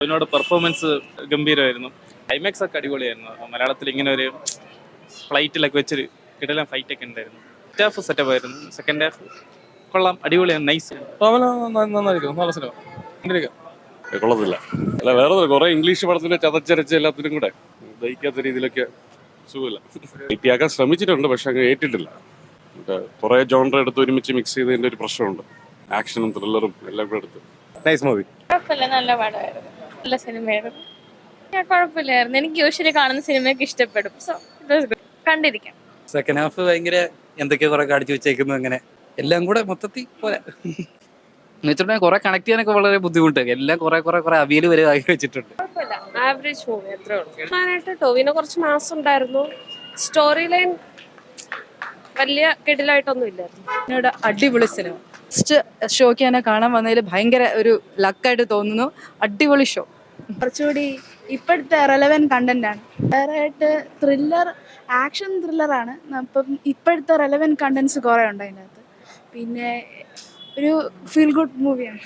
അതിനോട് performance ഗംഭീരമായിരുന്നു. Climax ഒക്കെ അടിപൊളിയായിരുന്നു. മലയാളത്തിൽ ഇങ്ങനെ ഒരു ഫ്ലൈറ്റിലൊക്കെ വെച്ചൊരു കിടലൻ ഫൈറ്റ് ഒക്കെ ഉണ്ടായിരുന്നു. ഫസ്റ്റ് ഹാഫ് സെറ്റപ്പ് ആയിരുന്നു. സെക്കൻഡ് ഹാഫ് കൊള്ളാം, അടിപൊളിയാണ്, നൈസ്. നന്നായിരിക്കും, നല്ല സിനിമ കണ്ടിരിക്കാം. കൊള്ളത്തില്ല. അല്ല, വേറെ കുറെ ഇംഗ്ലീഷ് പടത്തിന്റെ ചതച്ചരച്ച് എല്ലാത്തിനും കൂടെ ദഹിക്കാത്ത രീതിയിലൊക്കെ സുഖമില്ല. വെയിറ്റിയാക്കാൻ ശ്രമിച്ചിട്ടുണ്ട്, പക്ഷെ അങ്ങ് ഏറ്റിട്ടില്ല. കുറെ ജോണർ എടുത്ത് ഒരുമിച്ച് മിക്സ് ചെയ്തതിന്റെ ഒരു പ്രശ്നമുണ്ട്. ആക്ഷനും ത്രില്ലറും എല്ലാം കൂടെ എടുത്ത്. Nice movie. കുഴപ്പമില്ല, നല്ല പടമായിരുന്നു, നല്ല സിനിമയായിരുന്നു. കുഴപ്പമില്ലായിരുന്നു. എനിക്ക് യൂഷ്വലി കാണുന്ന സിനിമയൊക്കെ ഇഷ്ടപ്പെടും. സോ ഇറ്റ് വാസ് ഗുഡ്, കണ്ടിരിക്കാം. സെക്കൻഡ് ഹാഫ് ഭയങ്കര എന്തൊക്കെയോ കുറെ കാണിച്ചു വെച്ചേക്കുന്നു, അങ്ങനെ എല്ലാം കൂടെ മൊത്തത്തിൽ പോലെ എന്നുവെച്ചിട്ടുണ്ടെങ്കിൽ കുറെ കണക്ട് ചെയ്യാനൊക്കെ വളരെ ബുദ്ധിമുട്ട്. എല്ലാം കുറെ അവിയൽ വരെ ആക്കി വെച്ചിട്ടുണ്ട്. കുഴപ്പമില്ല, ആവറേജ് മൂവി അത്രേ ഉള്ളൂ. കാണാനായിട്ട് ടോവിനോ കുറച്ച് മാസ് ഉണ്ടായിരുന്നു. സ്റ്റോറി ലൈൻ വലിയ കിടിലായിട്ടൊന്നും ഇല്ലായിരുന്നു. എന്നോട് അടിപൊളി സിനിമ. ഫസ്റ്റ് ഷോയ്ക്ക് തന്നെ കാണാൻ വന്നതിൽ ഭയങ്കര ഒരു ലക്കായിട്ട് തോന്നുന്നു. അടിപൊളി ഷോ. കുറച്ചുകൂടി ഇപ്പോഴത്തെ റെലവൻറ്റ് കണ്ടന്റ് ആണ്. വേറെയായിട്ട് ത്രില്ലർ, ആക്ഷൻ ത്രില്ലറാണ്. അപ്പം ഇപ്പോഴത്തെ റെലവൻറ്റ് കണ്ടന്റ്സ് കുറേ ഉണ്ട് അതിനകത്ത്. പിന്നെ ഒരു ഫീൽ ഗുഡ് മൂവിയാണ്.